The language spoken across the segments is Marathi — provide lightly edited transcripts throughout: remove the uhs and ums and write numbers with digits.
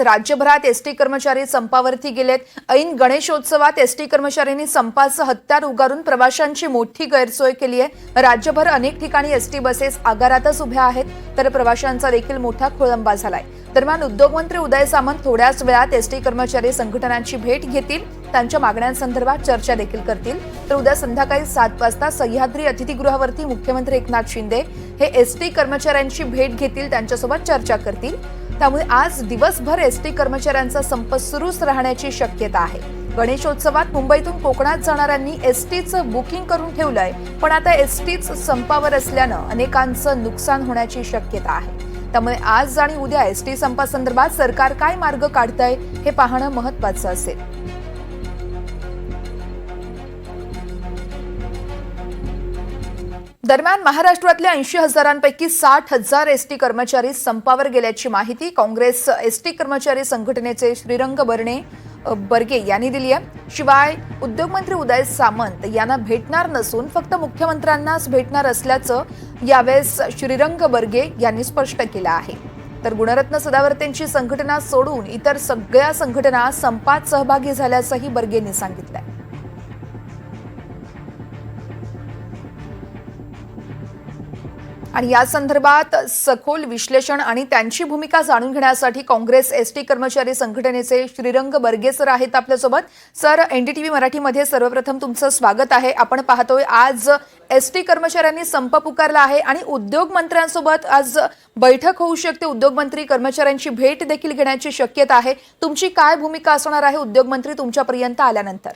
राज्यभरात एसटी कर्मचारी संपावरती गेलेत। ऐन गणेशोत्सवात एसटी कर्मचाऱ्यांनी संपाचं हत्यार उगारून प्रवाशांची मोठी गैरसोय केली आहे। राज्यभर अनेक ठिकाणी एसटी बसेस आगारातच उभ्या आहेत, तर प्रवाशांचा देखील मोठा खोळंबा झालाय। दरम्यान उद्योगमंत्री उदय सामंत थोड्याच वेळात एसटी कर्मचारी संघटनांची भेट घेतील, त्यांच्या मागण्यांसंदर्भात चर्चा देखील करतील। तर उद्या संध्याकाळी 7 वाजता सह्याद्री अतिथीगृहावरती मुख्यमंत्री एकनाथ शिंदे हे एसटी कर्मचाऱ्यांची भेट घेतील, त्यांच्यासोबत चर्चा करतील। त्यामुळे आज दिवसभर एसटी कर्मचाऱ्यांचा संप सुरूच राहण्याची शक्यता आहे। गणेशोत्सवात मुंबईतून कोकणात जाणाऱ्यांनी एसटीचं बुकिंग करून ठेवलंय, पण आता एसटीच संपावर असल्यानं अनेकांचं नुकसान होण्याची शक्यता आहे। त्यामुळे आज आणि उद्या एसटी संपासंदर्भात सरकार काय मार्ग काढतंय हे पाहणं महत्त्वाचं असेल। दरम्यान महाराष्ट्रातल्या 80,000 60,000 एसटी कर्मचारी संपावर गेल्याची माहिती काँग्रेस एसटी कर्मचारी संघटनेचे श्रीरंग बर्गे यांनी दिली आहे। शिवाय उद्योगमंत्री उदय सामंत यांना भेटणार नसून फक्त मुख्यमंत्र्यांनाच भेटणार असल्याचं यावेळेस श्रीरंग बर्गे यांनी स्पष्ट केलं आहे। तर गुणरत्न सदावर्तेंची संघटना सोडून इतर सगळ्या संघटना संपात सहभागी झाल्याचंही बर्गेंनी सांगितलंय। आणि या संदर्भात सखोल विश्लेषण आणि त्यांची भूमिका जाणून घेण्यासाठी काँग्रेस एसटी कर्मचारी संघटनेचे श्रीरंग बर्गे सर आहेत आपल्यासोबत। सर, एनडीटीव्ही मराठीमध्ये सर्वप्रथम तुमचं स्वागत आहे। आपण पाहतोय आज एसटी कर्मचाऱ्यांनी संप पुकारला आहे आणि उद्योग मंत्र्यांसोबत आज बैठक होऊ शकते। उद्योग मंत्री कर्मचाऱ्यांची भेट देखील घेण्याची शक्यता आहे। तुमची काय भूमिका असणार आहे उद्योग मंत्री तुमच्यापर्यंत आल्यानंतर?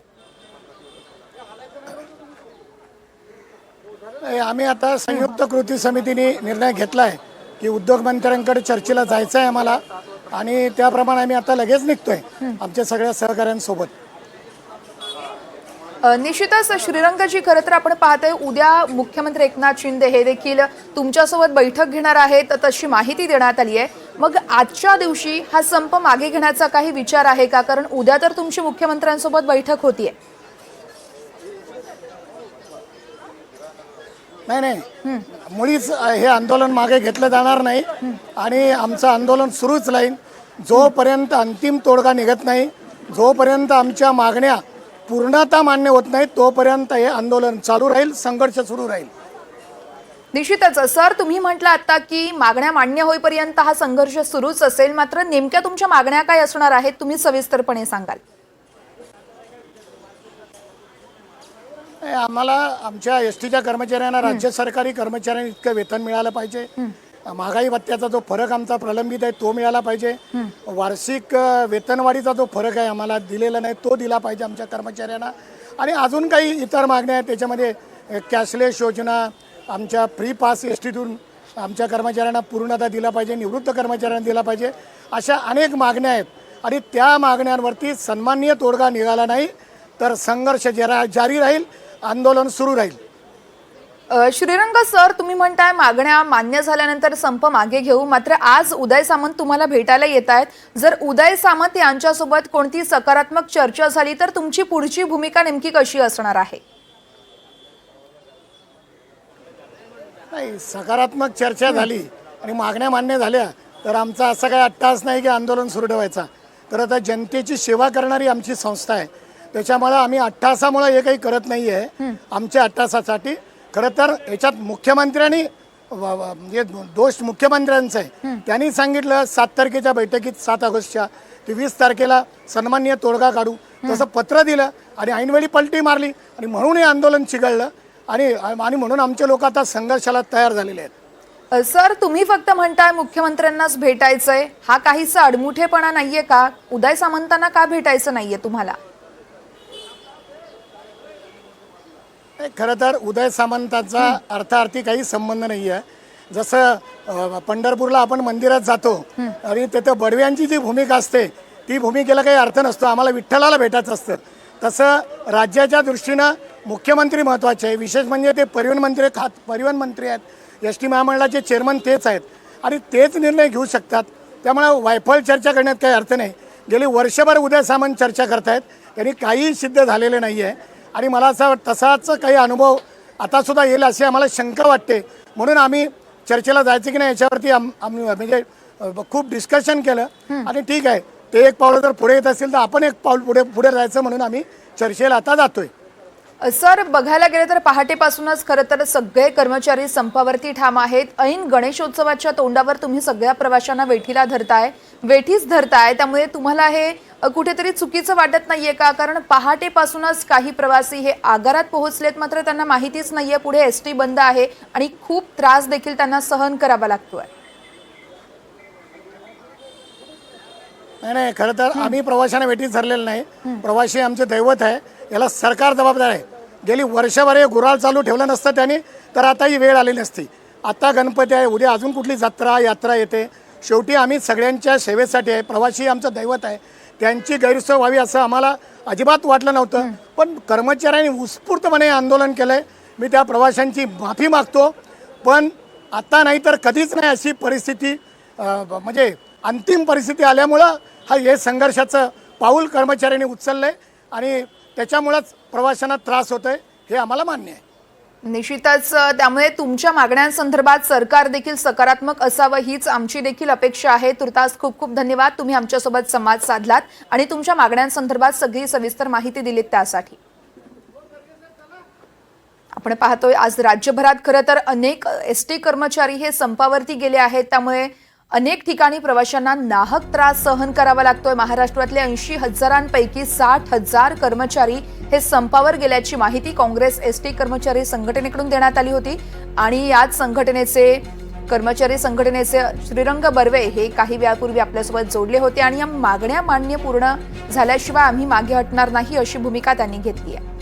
आम्ही आता संयुक्त कृती समितीने निर्णय घेतला आहे की उद्योग मंत्र्यांकडे चर्चेला जायचं आहे आम्हाला, आणि त्याप्रमाणे आम्ही आता लगेच निघतोय आमच्या सगळ्या सहकाऱ्यांसोबत। निश्चितच श्रीरंगजी, खरं तर आपण पाहतोय उद्या मुख्यमंत्री एकनाथ शिंदे हे देखील तुमच्यासोबत बैठक घेणार आहेत, तशी माहिती देण्यात आली आहे। मग आजच्या दिवशी हा संप मागे घेण्याचा काही विचार आहे का? कारण उद्या तर तुमची मुख्यमंत्र्यांसोबत बैठक होतीये। नाही, मुळीच हे आंदोलन मागे घेतलं जाणार नाही आणि आमचं आंदोलन सुरूच राहील जोपर्यंत अंतिम तोडगा निघत नाही, जोपर्यंत आमच्या मागण्या पूर्णतः मान्य होत नाही तोपर्यंत हे आंदोलन चालू राहील, संघर्ष सुरू राहील। निश्चितच सर, तुम्ही म्हटलं आता की मागण्या मान्य होईपर्यंत हा संघर्ष सुरूच असेल, मात्र नेमक्या तुमच्या मागण्या काय असणार आहेत तुम्ही सविस्तरपणे सांगाल? आम्हाला आमच्या एसटीच्या कर्मचाऱ्यांना राज्य सरकारी कर्मचाऱ्यांना इतकं वेतन मिळालं पाहिजे, महागाई भत्त्याचा जो फरक आमचा प्रलंबित आहे तो मिळाला पाहिजे, वार्षिक वेतनवाढीचा जो फरक आहे आम्हाला दिलेला नाही तो दिला पाहिजे आमच्या कर्मचाऱ्यांना, आणि अजून काही इतर मागण्या आहेत त्याच्यामध्ये कॅशलेस योजना, आमच्या फ्री पास एसटीतून आमच्या कर्मचाऱ्यांना पूर्णतः दिला पाहिजे, निवृत्त कर्मचाऱ्यांना दिला पाहिजे, अशा अनेक मागण्या आहेत। आणि त्या मागण्यांवरती सन्माननीय तोडगा निघाला नाही तर संघर्ष जारी राहील, आंदोलन सुरू राहील। श्रीरंग सर, तुम्ही म्हणताय मागण्या मान्य झाल्यानंतर संप मागे घेऊ, मात्र आज उदय सामंत तुम्हाला भेटायला येत आहेत। जर उदय सामंत यांच्यासोबत कोणती सकारात्मक चर्चा झाली तर तुमची पुढची भूमिका नेमकी कशी असणार आहे? नाही, सकारात्मक चर्चा झाली आणि मागण्या मान्य झाल्या तर आमचा असा काही अट्टास नाही की आंदोलन सुरू ठेवायचा। तर आता जनतेची सेवा करणारी आमची संस्था आहे, त्याच्यामुळे आम्ही अट्टासामुळे हे काही करत नाही आहे आमच्या अट्टासासाठी। खरं तर याच्यात मुख्यमंत्र्यांनी म्हणजे दोष मुख्यमंत्र्यांचा आहे। त्यांनी सांगितलं 7 तारखेच्या बैठकीत 7 ऑगस्टच्या की 20 तारखेला सन्माननीय तोडगा काढू, तसं पत्र दिलं आणि ऐनवेळी पलटी मारली आणि म्हणून हे आंदोलन चिघळलं आणि म्हणून आमचे लोक आता संघर्षाला तयार झालेले आहेत। सर, तुम्ही फक्त म्हणताय मुख्यमंत्र्यांनाच भेटायचंय, हा काहीसा अडमुठेपणा नाहीये का? उदय सामंतांना का भेटायचं नाहीये तुम्हाला? खरं तर उदय सामंतांचा अर्थार्थी काही संबंध नाही आहे। जसं पंढरपूरला आपण मंदिरात जातो आणि तिथे बडव्यांची जी भूमिका असते ती भूमिकेला काही अर्थ नसतो, आम्हाला विठ्ठलाला भेटायचं असतं, तसं राज्याच्या दृष्टीनं मुख्यमंत्री महत्त्वाचे आहे। विशेष म्हणजे ते परिवहन मंत्री आहेत, एस टी महामंडळाचे चेअरमन तेच आहेत आणि तेच निर्णय घेऊ शकतात। त्यामुळे वायफळ चर्चा करण्यात काही अर्थ नाही। गेली वर्षभर उदय सामंत चर्चा करतायत, त्यांनी काही सिद्ध झालेले नाही आहे आणि मला असं तसाच काही अनुभव आता सुद्धा येईल अशी आम्हाला शंका वाटते। म्हणून आम्ही चर्चेला जायचं की नाही याच्यावरती आम्ही म्हणजे खूप डिस्कशन केलं आणि ठीक आहे ते एक पाऊल जर पुढे येत असेल तर आपण एक पाऊल पुढे पुढे जायचं म्हणून आम्ही चर्चेला आता जातोय. सर, बघायला गेले तर पहाटेपासूनच खरं तर सगळे कर्मचारी संपावरती ठाम आहेत. ऐन गणेशोत्सवाच्या तोंडावर तुम्ही सगळ्या प्रवाशांना वेठीच धरताय, त्यामुळे तुम्हाला हे कुठेतरी चुकीचं वाटत नाहीये का? कारण पहाटेपासूनच काही प्रवासी हे आगारात पोहोचलेत, मात्र त्यांना माहितीच नाहीये पुढे एसटी बंद आहे आणि खूप त्रास देखील त्यांना सहन करावा लागतोय. नाही, खरं तर आम्ही प्रवाशांना वेठीच धरलेलं नाही. प्रवासी आमचे दैवत आहे, याला सरकार जबाबदार आहे. गेली वर्षभर हे गुऱ्हाळ चालू ठेवलं नसतं त्यांनी तर आता ही वेळ आलेली नसती. आता गणपती आहे, उद्या अजून कुठली यात्रा येते. शेवटी आम्ही सगळ्यांच्या सेवेसाठी आहे. प्रवासी आमचं दैवत आहे, त्यांची गैरसोय व्हावी असं आम्हाला अजिबात वाटलं नव्हतं. पण कर्मचाऱ्यांनी उत्स्फूर्तपणे आंदोलन केलंय. मी त्या प्रवाशांची माफी मागतो. पण आता नाही तर कधीच नाही अशी परिस्थिती, म्हणजे अंतिम परिस्थिती आल्यामुळं हे संघर्षाचं पाऊल कर्मचाऱ्यांनी उचललंय आणि त्याच्यामुळेच प्रवाशांना त्रास होतोय हे आम्हाला मान्य आहे. निश्चितच, त्यामुळे तुमच्या मागण्यांसंदर्भात सरकार देखील सकारात्मक असावं हीच आमची देखील अपेक्षा आहे. तुर्तास खूप खूप धन्यवाद, तुम्ही आमच्यासोबत संवाद साधलात आणि तुमच्या मागण्यांसंदर्भात सगळी सविस्तर माहिती दिलीत त्यासाठी. आपण पाहतोय आज राज्यभरात खरं तर अनेक एसटी कर्मचारी हे संपावरती गेले आहेत, त्यामुळे अनेक ठिकाणी प्रवाशांना नाहक त्रास सहन करावा लागतोय. महाराष्ट्रातले 80,000 60,000 कर्मचारी हे संपावर गेल्याची माहिती काँग्रेस एसटी कर्मचारी संघटनेकडून देण्यात आली होती आणि याच कर्मचारी संघटनेचे श्रीरंग बर्वे हे काही वेळापूर्वी आपल्यासोबत जोडले होते आणि या मागण्या मान्य पूर्ण झाल्याशिवाय आम्ही मागे हटणार नाही अशी भूमिका त्यांनी घेतली आहे.